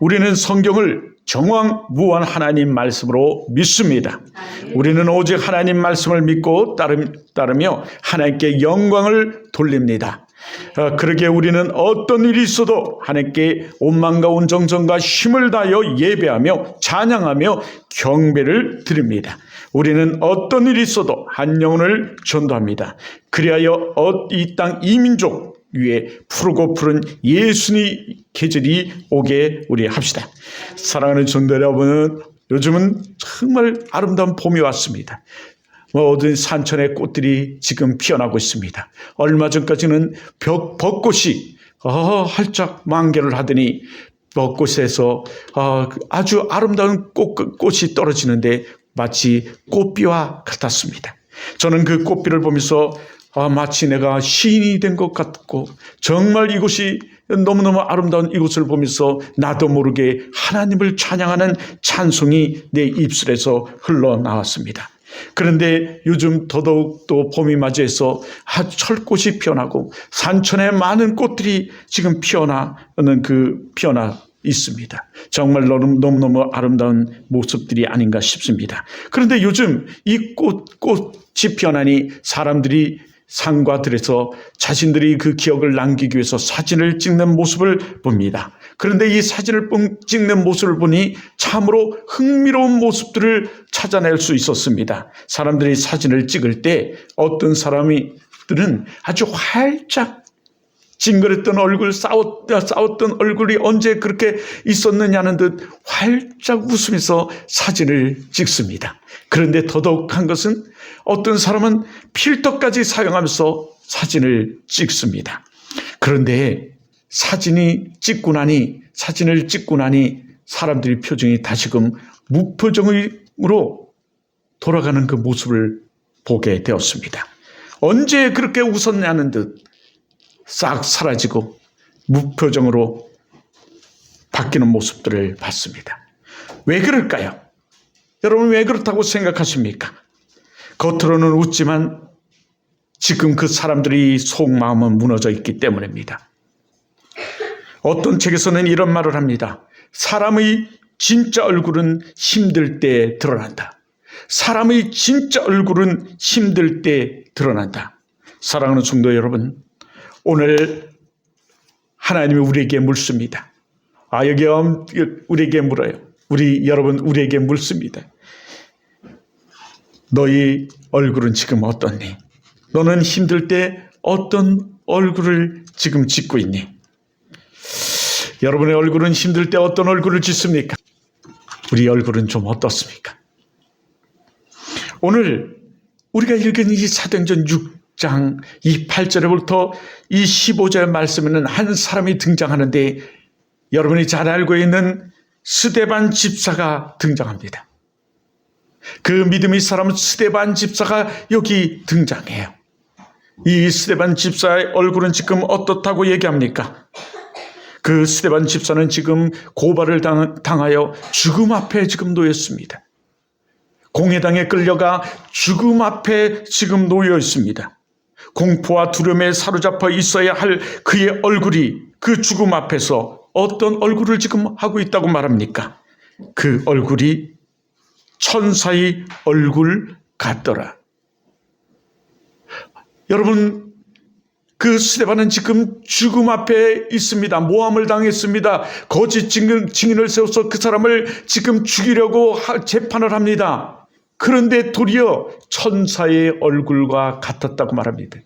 우리는 성경을 정황무한 하나님 말씀으로 믿습니다. 우리는 오직 하나님 말씀을 믿고 따르며 하나님께 영광을 돌립니다. 그러기에 우리는 어떤 일이 있어도 하나님께 온 마음과 온 정성과 힘을 다하여 예배하며 찬양하며 경배를 드립니다. 우리는 어떤 일이 있어도 한 영혼을 전도합니다. 그리하여 이 땅 이민족 위에 푸르고 푸른 예수의 계절이 오게 우리 합시다. 사랑하는 성도 여러분, 요즘은 정말 아름다운 봄이 왔습니다. 모든 산천의 꽃들이 지금 피어나고 있습니다. 얼마 전까지는 벚꽃이 활짝 만개를 하더니 벚꽃에서 아주 아름다운 꽃이 떨어지는데 마치 꽃비와 같았습니다. 저는 그 꽃비를 보면서 마치 내가 시인이 된 것 같고, 정말 이곳이 너무너무 아름다운 이곳을 보면서 나도 모르게 하나님을 찬양하는 찬송이 내 입술에서 흘러나왔습니다. 그런데 요즘 더더욱 또 봄이 맞이해서 철꽃이 피어나고 산천에 많은 꽃들이 지금 피어나 있습니다. 정말 너무너무 아름다운 모습들이 아닌가 싶습니다. 그런데 요즘 이 꽃이 피어나니 사람들이 산과 들에서 자신들이 그 기억을 남기기 위해서 사진을 찍는 모습을 봅니다. 그런데 이 사진을 찍는 모습을 보니 참으로 흥미로운 모습들을 찾아낼 수 있었습니다. 사람들이 사진을 찍을 때 어떤 사람들은 아주 활짝 찡그렸던 얼굴, 싸웠던 얼굴이 언제 그렇게 있었느냐는 듯 활짝 웃으면서 사진을 찍습니다. 그런데 더더욱한 것은 어떤 사람은 필터까지 사용하면서 사진을 찍습니다. 그런데 사진을 찍고 나니 사람들의 표정이 다시금 무표정으로 돌아가는 그 모습을 보게 되었습니다. 언제 그렇게 웃었냐는 듯 싹 사라지고 무표정으로 바뀌는 모습들을 봤습니다. 왜 그럴까요? 여러분, 왜 그렇다고 생각하십니까? 겉으로는 웃지만 지금 그 사람들이 속마음은 무너져 있기 때문입니다. 어떤 책에서는 이런 말을 합니다. 사람의 진짜 얼굴은 힘들 때 드러난다. 사람의 진짜 얼굴은 힘들 때 드러난다. 사랑하는 성도 여러분, 오늘 하나님이 우리에게 묻습니다. 여기 우리에게 물어요. 여러분, 우리에게 묻습니다. 너희 얼굴은 지금 어떻니? 너는 힘들 때 어떤 얼굴을 지금 짓고 있니? 여러분의 얼굴은 힘들 때 어떤 얼굴을 짓습니까? 우리 얼굴은 좀 어떻습니까? 오늘 우리가 읽은 이 사도행전 6장 이 8절부터 이 15절 말씀에는 한 사람이 등장하는데, 여러분이 잘 알고 있는 스데반 집사가 등장합니다. 그 믿음의 사람 스데반 집사가 여기 등장해요. 이 스데반 집사의 얼굴은 지금 어떻다고 얘기합니까? 그 스데반 집사는 지금 고발을 당하여 죽음 앞에 지금 놓였습니다. 공회당에 끌려가 죽음 앞에 지금 놓여 있습니다. 공포와 두려움에 사로잡혀 있어야 할 그의 얼굴이 그 죽음 앞에서 어떤 얼굴을 지금 하고 있다고 말합니까? 그 얼굴이 천사의 얼굴 같더라. 여러분, 그 스데반은 지금 죽음 앞에 있습니다. 모함을 당했습니다. 거짓 증인을 세워서 그 사람을 지금 죽이려고 재판을 합니다. 그런데 도리어 천사의 얼굴과 같았다고 말합니다.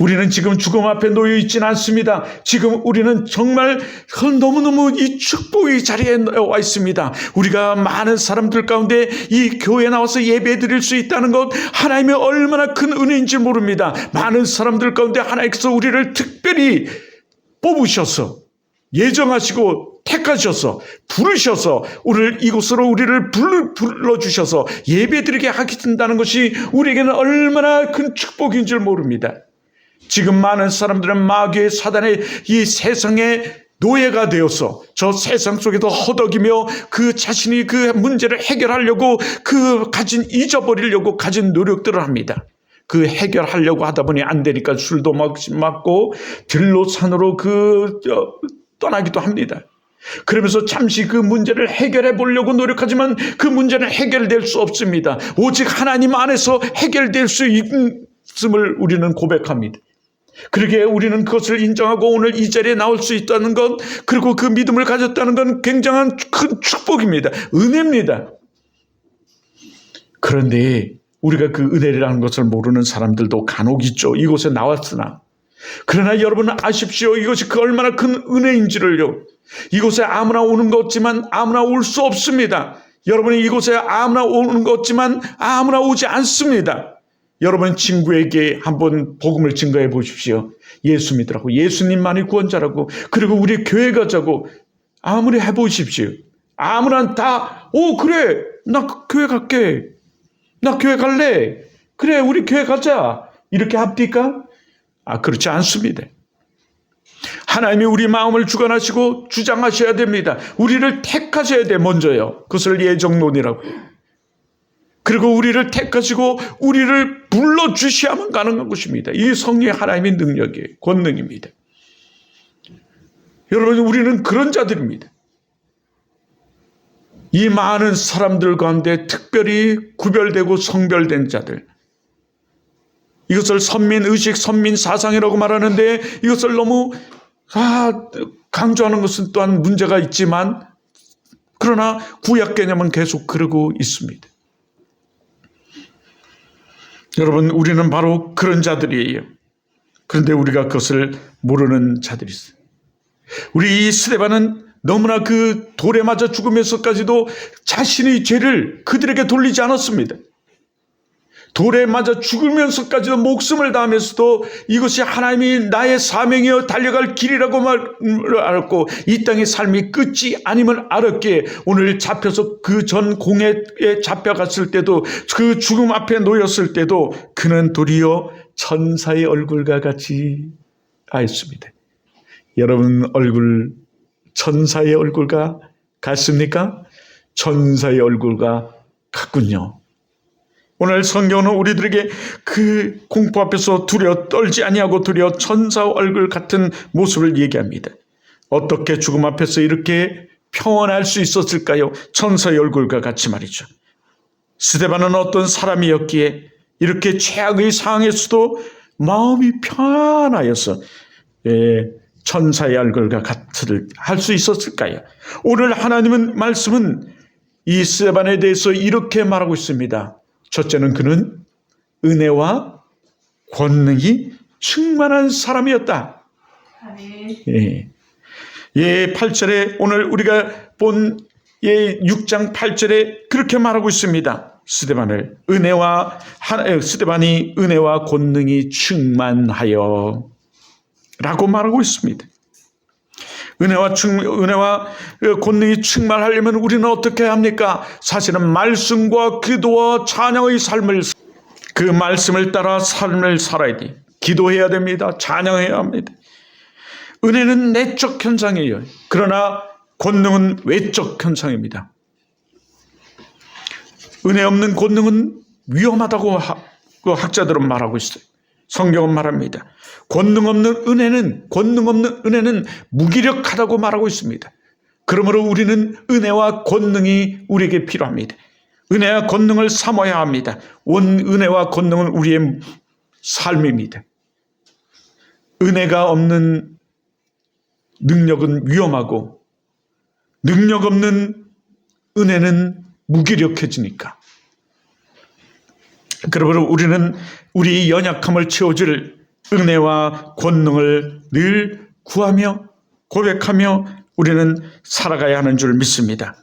우리는 지금 죽음 앞에 놓여 있지는 않습니다. 지금 우리는 정말 너무너무 이 축복의 자리에 와 있습니다. 우리가 많은 사람들 가운데 이 교회에 나와서 예배 드릴 수 있다는 것, 하나님의 얼마나 큰 은혜인지 모릅니다. 많은 사람들 가운데 하나님께서 우리를 특별히 뽑으셔서 예정하시고 택하셔서 부르셔서 이곳으로 우리를 불러주셔서 예배드리게 하신다는 것이 우리에게는 얼마나 큰 축복인 줄 모릅니다. 지금 많은 사람들은 마귀의 사단의 이 세상의 노예가 되어서 저 세상 속에서 허덕이며 그 자신이 그 문제를 해결하려고 잊어버리려고 가진 노력들을 합니다. 그 해결하려고 하다 보니 안 되니까 술도 맞고 들로 산으로 떠나기도 합니다. 그러면서 잠시 그 문제를 해결해 보려고 노력하지만 그 문제는 해결될 수 없습니다. 오직 하나님 안에서 해결될 수 있음을 우리는 고백합니다. 그러기에 우리는 그것을 인정하고 오늘 이 자리에 나올 수 있다는 것, 그리고 그 믿음을 가졌다는 건 굉장한 큰 축복입니다. 은혜입니다. 그런데 우리가 그 은혜라는 것을 모르는 사람들도 간혹 있죠. 이곳에 나왔으나. 그러나 여러분은 아십시오. 이것이 그 얼마나 큰 은혜인지를요. 이곳에 아무나 오는 것 같지만 아무나 올 수 없습니다. 여러분이 이곳에 아무나 오는 것 같지만 아무나 오지 않습니다. 여러분 친구에게 한번 복음을 증거해 보십시오. 예수 믿으라고, 예수님만이 구원자라고, 그리고 우리 교회 가자고 아무리 해보십시오. 아무나 다 그래, 나 교회 갈게, 나 교회 갈래, 그래 우리 교회 가자, 이렇게 합니까? 그렇지 않습니다. 하나님이 우리 마음을 주관하시고 주장하셔야 됩니다. 우리를 택하셔야 돼. 먼저요. 그것을 예정론이라고. 그리고 우리를 택하시고 우리를 불러주셔야만 가능한 것입니다. 이 성령의 하나님의 능력이에요. 권능입니다. 여러분, 우리는 그런 자들입니다. 이 많은 사람들 가운데 특별히 구별되고 성별된 자들, 이것을 선민의식, 선민사상이라고 말하는데 이것을 너무 강조하는 것은 또한 문제가 있지만, 그러나 구약 개념은 계속 그러고 있습니다. 여러분, 우리는 바로 그런 자들이에요. 그런데 우리가 그것을 모르는 자들이 있어요. 우리 이 스데반은 너무나 그 돌에 맞아 죽으면서까지도 자신의 죄를 그들에게 돌리지 않았습니다. 돌에 맞아 죽으면서까지도 목숨을 다하면서도 이것이 하나님이 나의 사명이여 달려갈 길이라고 알았고 이 땅의 삶이 끝이 아님을 알았기에 오늘 잡혀서 그 전 공회에 잡혀갔을 때도, 그 죽음 앞에 놓였을 때도 그는 도리어 천사의 얼굴과 같이 하였습니다. 여러분 얼굴 천사의 얼굴과 같습니까? 천사의 얼굴과 같군요. 오늘 성경은 우리들에게 그 공포 앞에서 두려워 떨지 아니하고 두려워 천사 얼굴 같은 모습을 얘기합니다. 어떻게 죽음 앞에서 이렇게 평안할 수 있었을까요? 천사의 얼굴과 같이 말이죠. 스데반은 어떤 사람이었기에 이렇게 최악의 상황에서도 마음이 편안하여서 천사의 얼굴과 같을 할 수 있었을까요? 오늘 하나님은 말씀은 이 스데반에 대해서 이렇게 말하고 있습니다. 첫째는 그는 은혜와 권능이 충만한 사람이었다. 예. 8절에 오늘 우리가 본 6장 8절에 그렇게 말하고 있습니다. 스데반이 은혜와 권능이 충만하여 라고 말하고 있습니다. 은혜와 권능이 충만하려면 우리는 어떻게 합니까? 사실은 말씀과 기도와 찬양의 삶을, 그 말씀을 따라 삶을 살아야 돼. 기도해야 됩니다. 찬양해야 합니다. 은혜는 내적 현상이에요. 그러나 권능은 외적 현상입니다. 은혜 없는 권능은 위험하다고 학자들은 말하고 있어요. 성경은 말합니다. 권능 없는 은혜는 무기력하다고 말하고 있습니다. 그러므로 우리는 은혜와 권능이 우리에게 필요합니다. 은혜와 권능을 삼아야 합니다. 은혜와 권능은 우리의 삶입니다. 은혜가 없는 능력은 위험하고 능력 없는 은혜는 무기력해지니까. 그러므로 우리는 우리 연약함을 채워줄 은혜와 권능을 늘 구하며 고백하며 우리는 살아가야 하는 줄 믿습니다.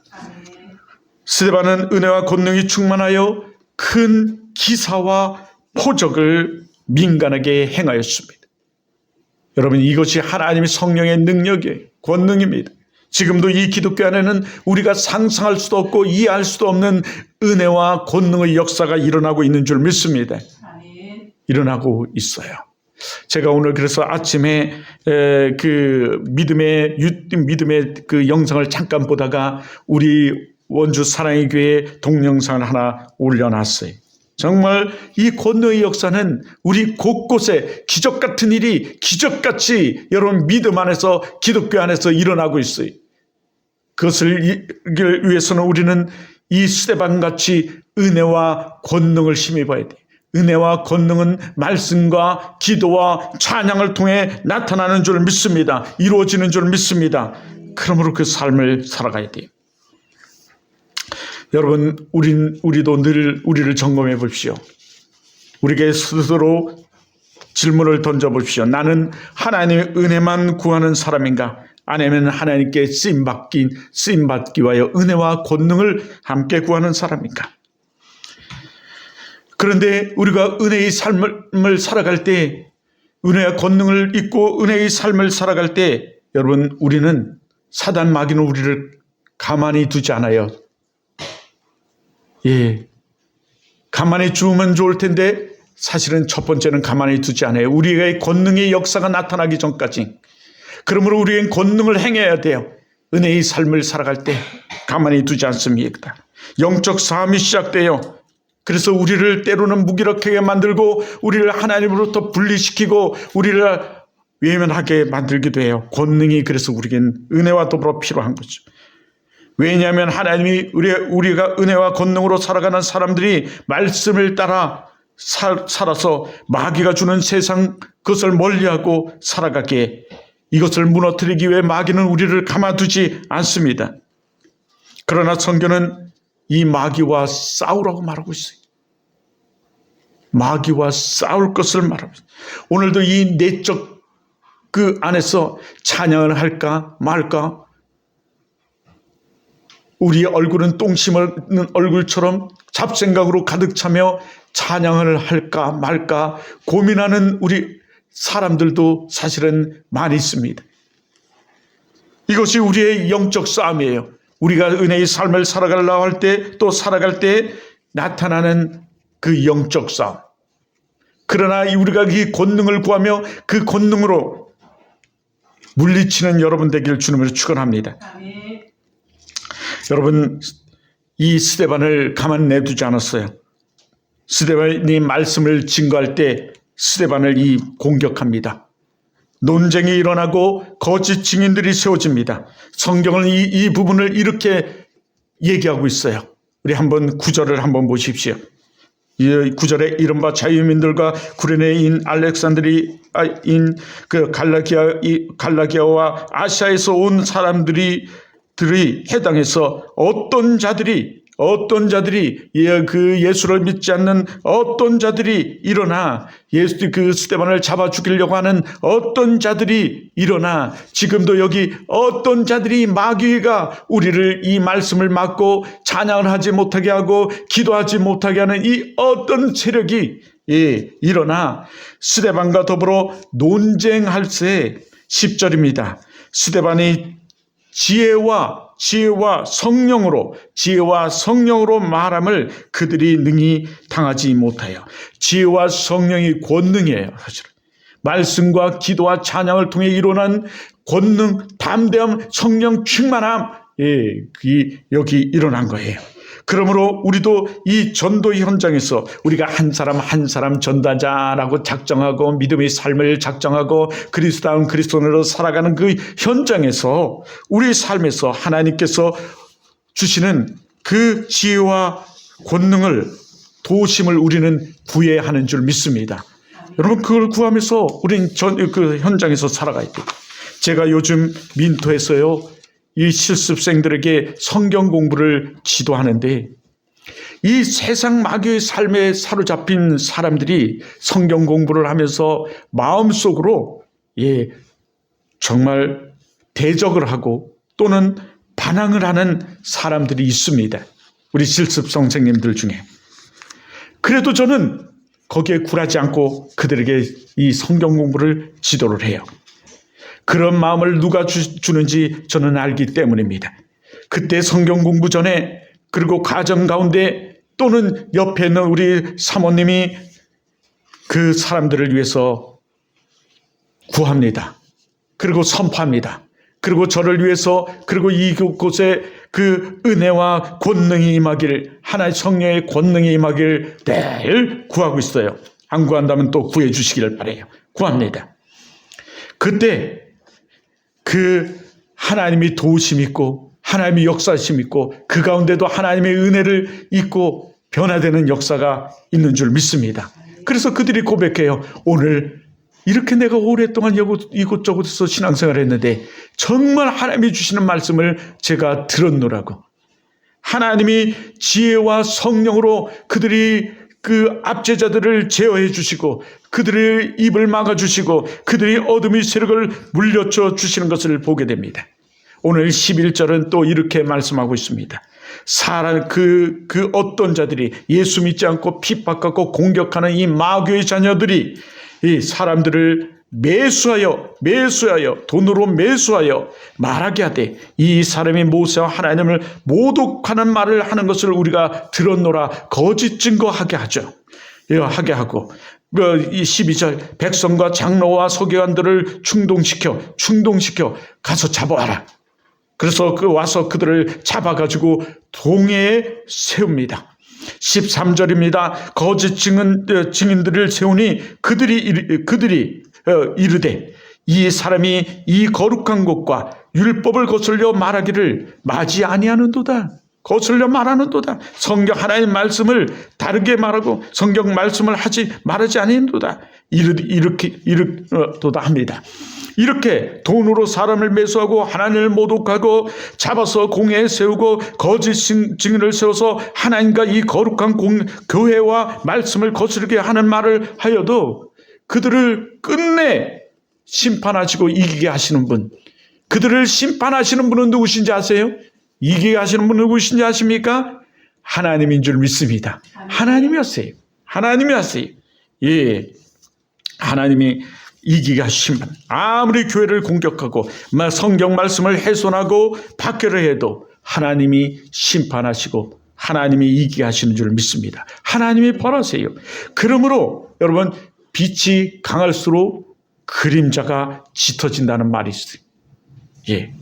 스데반은 은혜와 권능이 충만하여 큰 기사와 표적을 민간하게 행하였습니다. 여러분, 이것이 하나님의 성령의 능력의 권능입니다. 지금도 이 기독교 안에는 우리가 상상할 수도 없고 이해할 수도 없는 은혜와 권능의 역사가 일어나고 있는 줄 믿습니다. 일어나고 있어요. 제가 오늘 그래서 아침에 그 믿음의 그 영상을 잠깐 보다가 우리 원주 사랑의 교회 동영상을 하나 올려놨어요. 정말 이 권능의 역사는 우리 곳곳에 기적 같은 일이 기적같이 여러분 믿음 안에서, 기독교 안에서 일어나고 있어요. 그것을 위해서는 우리는 이 스데반같이 은혜와 권능을 힘입어야 돼요. 은혜와 권능은 말씀과 기도와 찬양을 통해 나타나는 줄 믿습니다. 이루어지는 줄 믿습니다. 그러므로 그 삶을 살아가야 돼요. 여러분, 우리도 늘 우리를 점검해 보십시오. 우리에게 스스로 질문을 던져보십시오. 나는 하나님의 은혜만 구하는 사람인가? 아니면 하나님께 쓰임받기 위하여 은혜와 권능을 함께 구하는 사람인가? 그런데 우리가 은혜의 삶을 살아갈 때, 은혜와 권능을 잊고 은혜의 삶을 살아갈 때, 여러분, 우리는 사단 마귀는 우리를 가만히 두지 않아요. 가만히 두면 좋을 텐데 사실은 첫 번째는 가만히 두지 않아요. 우리의 권능의 역사가 나타나기 전까지. 그러므로 우리는 권능을 행해야 돼요. 은혜의 삶을 살아갈 때 가만히 두지 않습니다. 영적 싸움이 시작돼요. 그래서 우리를 때로는 무기력하게 만들고 우리를 하나님으로부터 분리시키고 우리를 외면하게 만들기도 해요. 권능이 그래서 우리에겐 은혜와 더불어 필요한 거죠. 왜냐하면 하나님이 우리가 은혜와 권능으로 살아가는 사람들이 말씀을 따라 살아서 마귀가 주는 세상 그것을 멀리하고 살아가게, 이것을 무너뜨리기 위해 마귀는 우리를 가만두지 않습니다. 그러나 성경은 이 마귀와 싸우라고 말하고 있어요. 마귀와 싸울 것을 말하고 있어요. 오늘도 이 내적 그 안에서 찬양을 할까 말까, 우리의 얼굴은 똥 심는 얼굴처럼 잡생각으로 가득 차며 찬양을 할까 말까 고민하는 우리 사람들도 사실은 많이 있습니다. 이것이 우리의 영적 싸움이에요. 우리가 은혜의 삶을 살아가려고 할 때, 또 살아갈 때 나타나는 그 영적 싸움. 그러나 우리가 이 권능을 구하며 그 권능으로 물리치는 여러분 되기를 주님으로 축원합니다. 아멘. 여러분, 이 스데반을 가만 내두지 않았어요. 스데반이 말씀을 증거할 때 스데반을 공격합니다. 논쟁이 일어나고 거짓 증인들이 세워집니다. 성경은 이 부분을 이렇게 얘기하고 있어요. 우리 한번 구절을 한번 보십시오. 이 구절에 이른바 자유민들과 구레네인 알렉산드리인 그 갈라기아와 아시아에서 온 사람들이 해당해서 어떤 자들이 그 예수를 믿지 않는 어떤 자들이 일어나 그 스데반을 잡아 죽이려고 하는 어떤 자들이 일어나, 지금도 여기 어떤 자들이 마귀가 우리를 이 말씀을 막고 찬양을 하지 못하게 하고 기도하지 못하게 하는 이 어떤 세력이 일어나 스데반과 더불어 논쟁할 새 10절입니다. 스데반이 지혜와 성령으로 말함을 그들이 능히 당하지 못하여. 지혜와 성령이 권능이에요. 사실은 말씀과 기도와 찬양을 통해 일어난 권능, 담대함, 성령 충만함, 여기 일어난 거예요. 그러므로 우리도 이 전도 현장에서 우리가 한 사람 전도자라고 작정하고 믿음의 삶을 작정하고 그리스도다운 그리스도인으로 살아가는 그 현장에서 우리 삶에서 하나님께서 주시는 그 지혜와 권능을, 도심을 우리는 구해야 하는 줄 믿습니다. 여러분, 그걸 구하면서 우리는 그 현장에서 살아가야 돼요. 제가 요즘 민토에서요, 이 실습생들에게 성경 공부를 지도하는데, 이 세상 마귀의 삶에 사로잡힌 사람들이 성경 공부를 하면서 마음속으로 정말 대적을 하고 또는 반항을 하는 사람들이 있습니다. 우리 실습 선생님들 중에. 그래도 저는 거기에 굴하지 않고 그들에게 이 성경 공부를 지도를 해요. 그런 마음을 누가 주는지 저는 알기 때문입니다. 그때 성경 공부 전에, 그리고 가정 가운데 또는 옆에 있는 우리 사모님이 그 사람들을 위해서 구합니다. 그리고 선포합니다. 그리고 저를 위해서, 그리고 이곳에 그 은혜와 권능이 임하길, 하나의 성령의 권능이 임하길 늘 구하고 있어요. 안 구한다면 또 구해 주시기를 바라요. 구합니다. 그때 그 하나님이 도우심 있고 하나님의 역사심이 있고 그 가운데도 하나님의 은혜를 잊고 변화되는 역사가 있는 줄 믿습니다. 그래서 그들이 고백해요. 오늘 이렇게 내가 오랫동안 이곳저곳에서 신앙생활을 했는데 정말 하나님이 주시는 말씀을 제가 들었노라고. 하나님이 지혜와 성령으로 그들이 그 압제자들을 제어해 주시고 그들의 입을 막아주시고 그들이 어둠의 세력을 물려쳐 주시는 것을 보게 됩니다. 오늘 11절은 또 이렇게 말씀하고 있습니다. 그 어떤 자들이 예수 믿지 않고 핍박하고 공격하는 이 마귀의 자녀들이 이 사람들을 매수하여 돈으로 매수하여 말하게 하되 이 사람이 모세와 하나님을 모독하는 말을 하는 것을 우리가 들었노라 거짓 증거하게 하죠. 하게 하고 이 12절 백성과 장로와 서기관들을 충동시켜 가서 잡아와라. 그래서 와서 그들을 잡아가지고 동해에 세웁니다. 13절입니다. 거짓 증인들을 세우니 그들이 이르되 이 사람이 이 거룩한 곳과 율법을 거슬려 말하기를 맞이 아니하는도다. 거슬려 말하는도다. 성경 하나님의 말씀을 다르게 말하고 성경 말씀을 말하지 아니하는도다. 이렇도다 합니다. 이렇게 돈으로 사람을 매수하고 하나님을 모독하고 잡아서 공회에 세우고 거짓 증인을 세워서 하나님과 이 거룩한 교회와 말씀을 거스르게 하는 말을 하여도 그들을 끝내 심판하시고 이기게 하시는 분, 그들을 심판하시는 분은 누구신지 아세요? 이기게 하시는 분은 누구신지 아십니까? 하나님인 줄 믿습니다. 하나님이었어요. 예, 하나님이 이기게 하신 분. 아무리 교회를 공격하고 성경 말씀을 훼손하고 박해를 해도 하나님이 심판하시고 하나님이 이기게 하시는 줄 믿습니다. 하나님이 벌하세요. 그러므로 여러분 빛이 강할수록 그림자가 짙어진다는 말이 있어요. 예,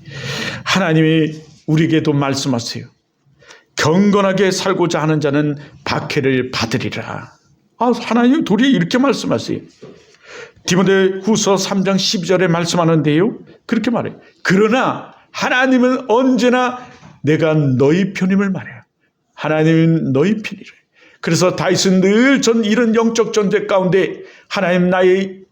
하나님이 우리에게도 말씀하세요. 경건하게 살고자 하는 자는 박해를 받으리라. 하나님 도리어 이렇게 말씀하세요. 디모데후서 3장 12절에 말씀하는데요. 그렇게 말해요. 그러나 하나님은 언제나 내가 너희 편임을 말해요. 하나님은 너희 편이래. 그래서 다윗은 늘 이런 영적 전쟁 가운데 하나님 나의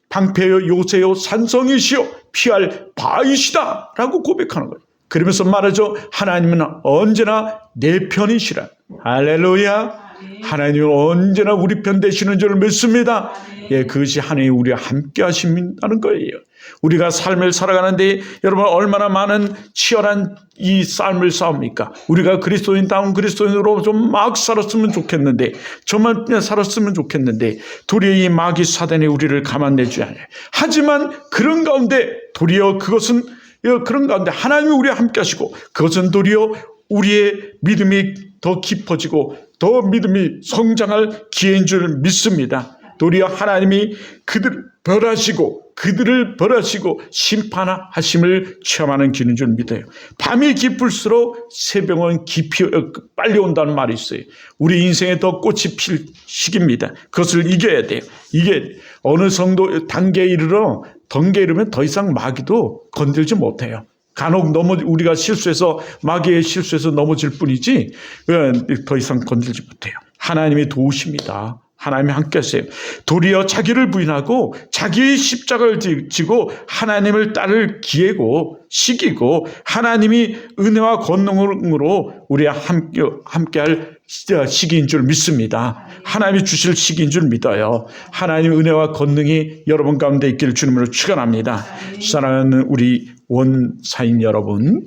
방패요 요새요 산성이시요 피할 바위시다 라고 고백하는 거예요. 그러면서 말하죠. 하나님은 언제나 내 편이시라. 할렐루야. 하나님은 언제나 우리 편 되시는 줄 믿습니다. 예, 그것이 하나님이 우리와 함께 하신다는 거예요. 우리가 삶을 살아가는데 여러분 얼마나 많은 치열한 이 삶을 싸웁니까? 우리가 그리스도인다운 그리스도인으로 좀 막 살았으면 좋겠는데 정말 살았으면 좋겠는데 도리어 이 마귀 사단이 우리를 가만내지 않아요. 하지만 그런 가운데 도리어 그런 가운데 하나님이 우리와 함께 하시고 그것은 도리어 우리의 믿음이 더 깊어지고 더 믿음이 성장할 기회인 줄 믿습니다. 도리어 하나님이 그들을 벌하시고 심판하심을 체험하는 길인 줄 믿어요. 밤이 깊을수록 새벽은 빨리 온다는 말이 있어요. 우리 인생에 더 꽃이 필 시기입니다. 그것을 이겨야 돼요. 이게 어느 정도 단계에 이르면 더 이상 마귀도 건들지 못해요. 간혹 우리가 마귀의 실수해서 넘어질 뿐이지 더 이상 건들지 못해요. 하나님이 도우십니다. 하나님이 함께 하세요. 도리어 자기를 부인하고 자기의 십자가를 지고 하나님을 따를 시기고 하나님이 은혜와 권능으로 우리와 함께할 시기인 줄 믿습니다. 하나님이 주실 시기인 줄 믿어요. 하나님의 은혜와 권능이 여러분 가운데 있기를 주님으로 축원합니다. 사랑하는 우리 원사인 여러분,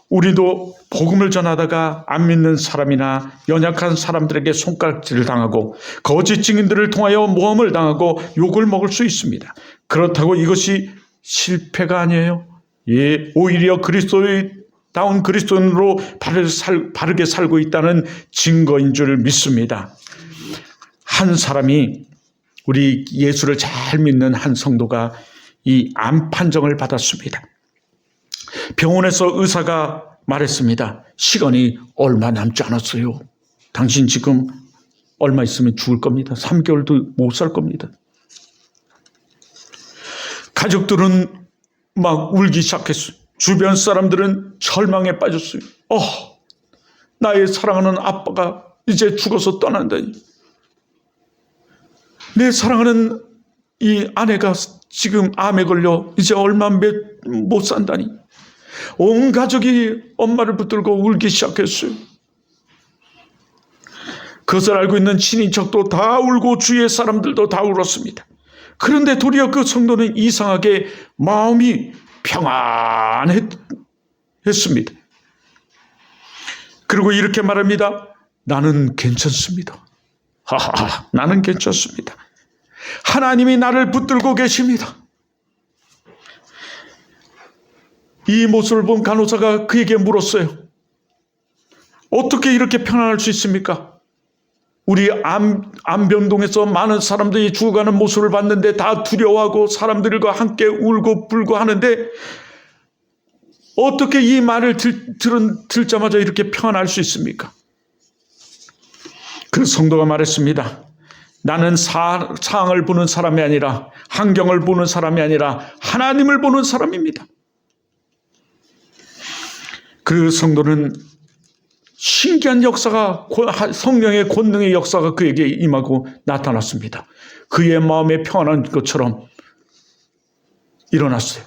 우리도 복음을 전하다가 안 믿는 사람이나 연약한 사람들에게 손가락질을 당하고 거짓 증인들을 통하여 모함을 당하고 욕을 먹을 수 있습니다. 그렇다고 이것이 실패가 아니에요. 예, 오히려 그리스도인다운 그리스도인으로 바르게 살고 있다는 증거인 줄 믿습니다. 한 사람이 우리 예수를 잘 믿는 한 성도가 이 암 판정을 받았습니다. 병원에서 의사가 말했습니다. 시간이 얼마 남지 않았어요. 당신 지금 얼마 있으면 죽을 겁니다. 3개월도 못 살 겁니다. 가족들은 막 울기 시작했어요. 주변 사람들은 절망에 빠졌어요. 나의 사랑하는 아빠가 이제 죽어서 떠난다니. 내 사랑하는 이 아내가 지금 암에 걸려 이제 얼마 못 산다니. 온 가족이 엄마를 붙들고 울기 시작했어요. 그것을 알고 있는 친인척도 다 울고 주위의 사람들도 다 울었습니다. 그런데 도리어 그 성도는 이상하게 마음이 평안했습니다. 그리고 이렇게 말합니다. 나는 괜찮습니다. 나는 괜찮습니다. 하나님이 나를 붙들고 계십니다. 이 모습을 본 간호사가 그에게 물었어요. 어떻게 이렇게 편안할 수 있습니까? 우리 안병동에서 많은 사람들이 죽어가는 모습을 봤는데 다 두려워하고 사람들과 함께 울고 불고 하는데 어떻게 이 말을 듣자마자 이렇게 편안할 수 있습니까? 그 성도가 말했습니다. 나는 상황을 보는 사람이 아니라 환경을 보는 사람이 아니라 하나님을 보는 사람입니다. 그 성도는 신기한 역사가, 성령의 권능의 역사가 그에게 임하고 나타났습니다. 그의 마음에 평안한 것처럼 일어났어요.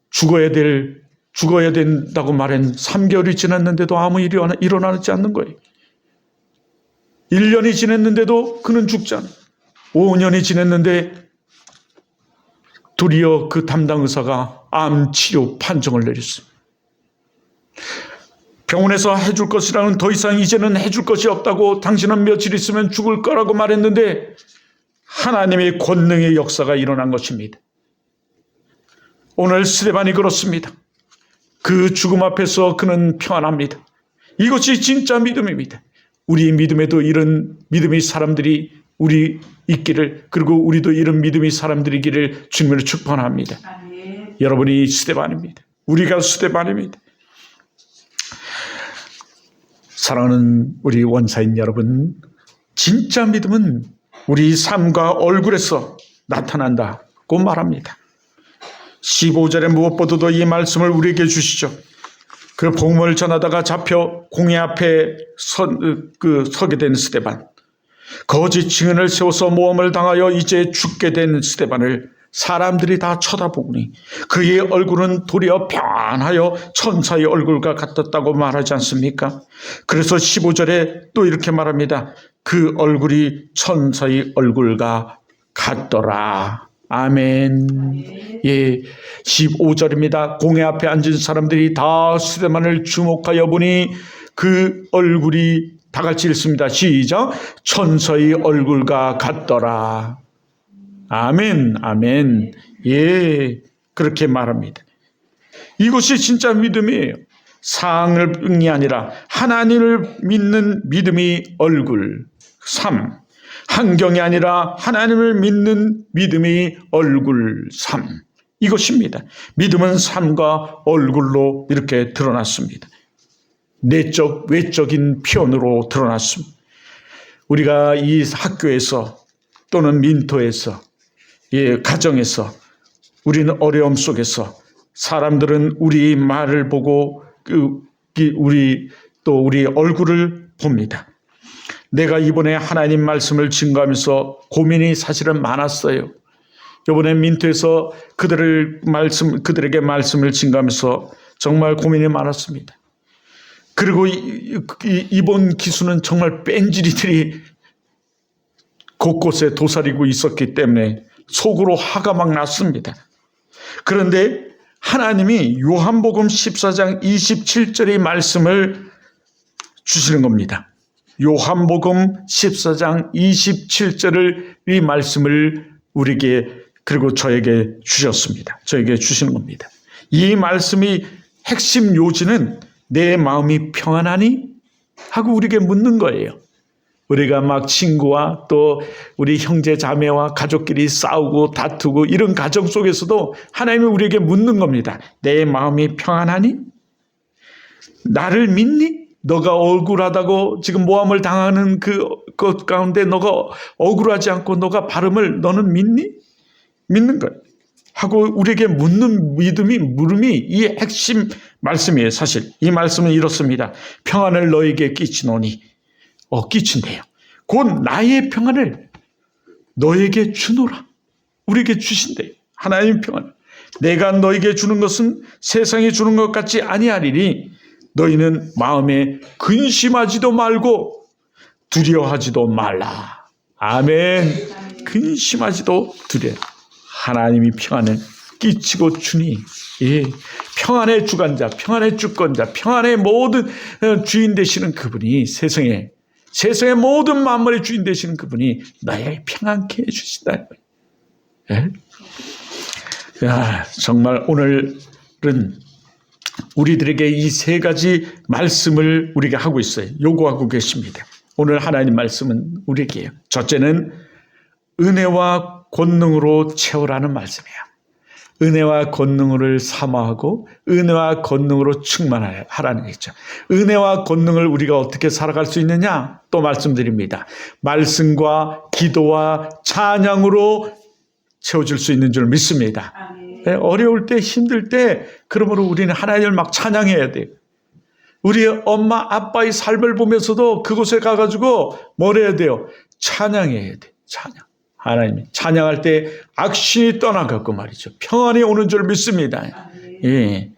죽어야 된다고 말한 3개월이 지났는데도 아무 일이 일어나지 않는 거예요. 1년이 지났는데도 그는 죽지 않아요. 5년이 지났는데 도리어 그 담당 의사가 암 치료 판정을 내렸어요. 병원에서 해줄 것이라는 더 이상 이제는 해줄 것이 없다고, 당신은 며칠 있으면 죽을 거라고 말했는데 하나님의 권능의 역사가 일어난 것입니다. 오늘 스데반이 그렇습니다. 그 죽음 앞에서 그는 평안합니다. 이것이 진짜 믿음입니다. 우리 믿음에도 이런 믿음의 사람들이 우리 있기를, 그리고 우리도 이런 믿음의 사람들이기를 주님으로 축복합니다. 여러분이 스데반입니다. 우리가 스데반입니다. 사랑하는 우리 원사인 여러분, 진짜 믿음은 우리 삶과 얼굴에서 나타난다고 말합니다. 15절에 무엇보다도 이 말씀을 우리에게 주시죠. 그 복음을 전하다가 잡혀 공회 앞에 서게 된 스데반, 거짓 증언을 세워서 모함을 당하여 이제 죽게 된 스데반을 사람들이 다 쳐다보니 그의 얼굴은 도리어 평안하여 천사의 얼굴과 같았다고 말하지 않습니까? 그래서 15절에 또 이렇게 말합니다. 그 얼굴이 천사의 얼굴과 같더라. 아멘. 예, 15절입니다. 공회 앞에 앉은 사람들이 다 스데반을 주목하여 보니 그 얼굴이 다 같이 읽습니다. 시작. 천사의 얼굴과 같더라. 아멘, 아멘. 예, 그렇게 말합니다. 이것이 진짜 믿음이에요. 상황이 아니라 하나님을 믿는 믿음의 얼굴. 3. 환경이 아니라 하나님을 믿는 믿음의 얼굴. 3. 이것입니다. 믿음은 삶과 얼굴로 이렇게 드러났습니다. 내적, 외적인 표현으로 드러났습니다. 우리가 이 학교에서 또는 민토에서, 가정에서, 우리는 어려움 속에서 사람들은 우리 말을 보고 우리 얼굴을 봅니다. 내가 이번에 하나님 말씀을 증거하면서 고민이 사실은 많았어요. 이번에 민토에서 그들에게 말씀을 증거하면서 정말 고민이 많았습니다. 그리고 이번 기수는 정말 뺀질이들이 곳곳에 도사리고 있었기 때문에 속으로 화가 막 났습니다. 그런데 하나님이 요한복음 14장 27절의 말씀을 주시는 겁니다. 요한복음 14장 27절을 이 말씀을 우리에게 그리고 저에게 주셨습니다. 저에게 주시는 겁니다. 이 말씀이 핵심 요지는 내 마음이 평안하니? 하고 우리에게 묻는 거예요. 우리가 막 친구와 또 우리 형제 자매와 가족끼리 싸우고 다투고 이런 가정 속에서도 하나님이 우리에게 묻는 겁니다. 내 마음이 평안하니? 나를 믿니? 너가 억울하다고 지금 모함을 당하는 것 가운데 너가 억울하지 않고 너가 바름을 너는 믿니? 믿는 거예요. 하고 우리에게 묻는 물음이 이 핵심 말씀이에요. 사실 이 말씀은 이렇습니다. 평안을 너에게 끼치노니 끼친대요. 곧 나의 평안을 너에게 주노라. 우리에게 주신대요. 하나님의 평안. 내가 너에게 주는 것은 세상에 주는 것 같지 아니하리니 너희는 마음에 근심하지도 말고 두려워하지도 말라. 아멘. 근심하지도 두려워. 하나님이 평안을 끼치고 주니, 예, 평안의 주관자, 평안의 주권자, 평안의 모든 주인 되시는 그분이 세상의 모든 만물의 주인 되시는 그분이 나에게 평안케 해주신다. 예? 야, 정말 오늘은 우리들에게 이 세 가지 말씀을 우리가 하고 있어요. 요구하고 계십니다. 오늘 하나님 말씀은 우리에게요. 첫째는 은혜와 권능으로 채우라는 말씀이에요. 은혜와 권능을 사모하고 은혜와 권능으로 충만하라는 얘기죠. 은혜와 권능을 우리가 어떻게 살아갈 수 있느냐? 또 말씀드립니다. 말씀과 기도와 찬양으로 채워줄 수 있는 줄 믿습니다. 네, 어려울 때 힘들 때 그러므로 우리는 하나님을 막 찬양해야 돼요. 우리 엄마 아빠의 삶을 보면서도 그곳에 가가지고 뭘 해야 돼요? 찬양해야 돼. 찬양. 하나님 찬양할 때 악신이 떠나갔고 말이죠. 평안이 오는 줄 믿습니다. 예.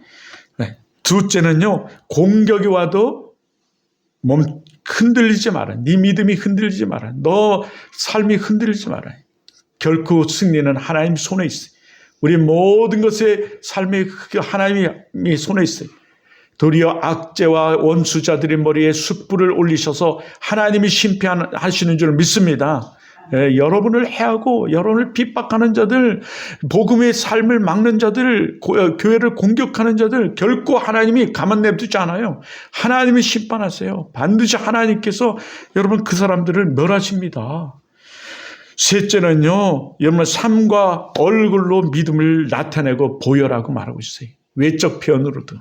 네. 둘째는요, 공격이 와도 몸 흔들리지 마라. 네 믿음이 흔들리지 마라. 너 삶이 흔들리지 마라. 결코 승리는 하나님 손에 있어요. 우리 모든 것의 삶이 하나님이 손에 있어요. 도리어 악재와 원수자들의 머리에 숯불을 올리셔서 하나님이 심판하시는 줄 믿습니다. 예, 여러분을 해하고 여러분을 핍박하는 자들, 복음의 삶을 막는 자들, 교회를 공격하는 자들 결코 하나님이 가만 냅두지 않아요. 하나님이 심판하세요. 반드시 하나님께서 여러분 그 사람들을 멸하십니다. 셋째는요, 여러분 삶과 얼굴로 믿음을 나타내고 보여라고 말하고 있어요. 외적 표현으로도.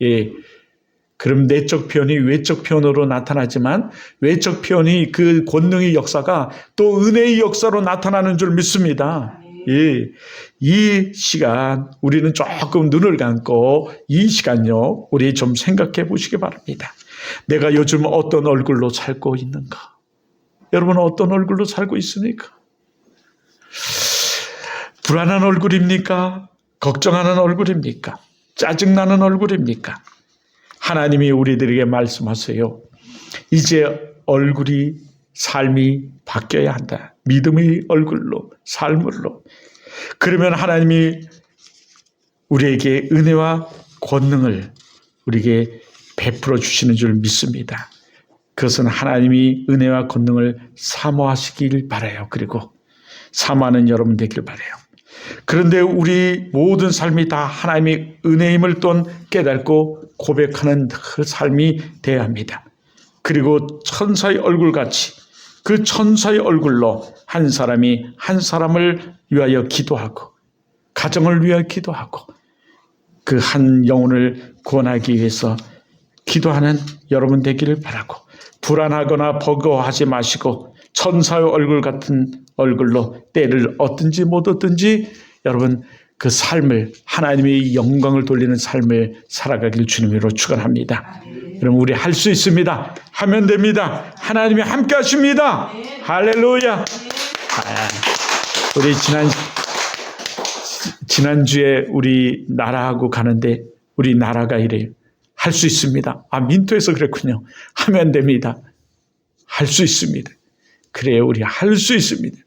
예. 그럼 내적 표현이 외적 표현으로 나타나지만 외적 표현이 그 권능의 역사가 또 은혜의 역사로 나타나는 줄 믿습니다. 예. 이 시간 우리는 조금 눈을 감고 이 시간요 우리 좀 생각해 보시기 바랍니다. 내가 요즘 어떤 얼굴로 살고 있는가? 여러분은 어떤 얼굴로 살고 있습니까? 불안한 얼굴입니까? 걱정하는 얼굴입니까? 짜증나는 얼굴입니까? 하나님이 우리들에게 말씀하세요. 이제 얼굴이, 삶이 바뀌어야 한다. 믿음의 얼굴로, 삶으로. 그러면 하나님이 우리에게 은혜와 권능을 우리에게 베풀어 주시는 줄 믿습니다. 그것은 하나님이 은혜와 권능을 사모하시길 바라요. 그리고 사모하는 여러분 되길 바라요. 그런데 우리 모든 삶이 다 하나님의 은혜임을 또 깨닫고 고백하는 그 삶이 돼야 합니다. 그리고 천사의 얼굴같이 그 천사의 얼굴로 한 사람이 한 사람을 위하여 기도하고 가정을 위하여 기도하고 그 한 영혼을 구원하기 위해서 기도하는 여러분 되기를 바라고 불안하거나 버거워하지 마시고 천사의 얼굴 같은 얼굴로 때를 얻든지 못 얻든지 여러분 그 삶을 하나님의 영광을 돌리는 삶을 살아가길 주님으로 축원합니다. 여러분 우리 할 수 있습니다. 하면 됩니다. 하나님이 함께 하십니다. 할렐루야. 우리 지난주에 우리 나라하고 가는데 우리 나라가 이래요. 할 수 있습니다. 민토에서 그랬군요. 하면 됩니다. 할 수 있습니다. 그래요. 우리 할 수 있습니다.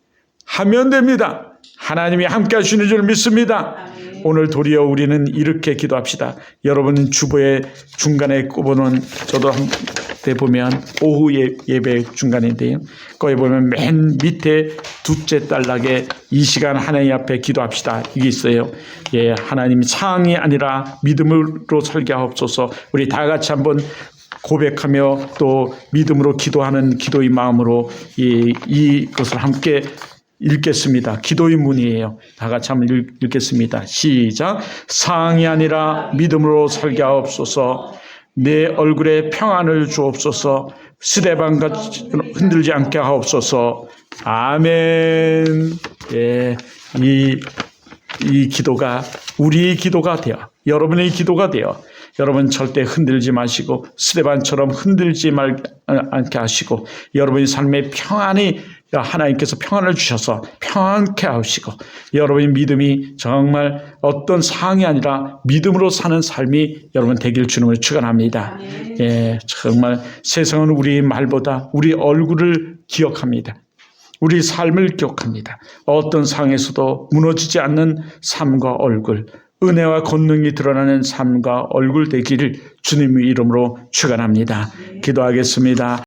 하면 됩니다. 하나님이 함께 하시는 줄 믿습니다. 오늘 도리어 우리는 이렇게 기도합시다. 여러분 주보의 중간에 꼽아놓은 저도 한때 보면 오후 예배 중간인데요. 거기 보면 맨 밑에 둘째 단락에 이 시간 하나님 앞에 기도합시다. 이게 있어요. 예, 하나님 사항이 아니라 믿음으로 설계하옵소서. 우리 다 같이 한번 고백하며 또 믿음으로 기도하는 기도의 마음으로 이것을 함께 읽겠습니다. 기도의 문이에요. 다 같이 한번 읽겠습니다. 시작. 사항이 아니라 믿음으로 설계하옵소서. 내 얼굴에 평안을 주옵소서. 스데반같이 흔들지 않게 하옵소서. 아멘. 예, 이 이 기도가 우리의 기도가 되어 여러분의 기도가 되어 여러분 절대 흔들지 마시고 스데반처럼 흔들지 않게 하시고 여러분의 삶에 평안이 하나님께서 평안을 주셔서 평안케 하시고 여러분의 믿음이 정말 어떤 상황이 아니라 믿음으로 사는 삶이 여러분 되길 주님을 축원합니다. 예, 정말 세상은 우리 말보다 우리 얼굴을 기억합니다. 우리 삶을 기억합니다. 어떤 상황에서도 무너지지 않는 삶과 얼굴, 은혜와 권능이 드러나는 삶과 얼굴 되기를 주님의 이름으로 축원합니다. 기도하겠습니다.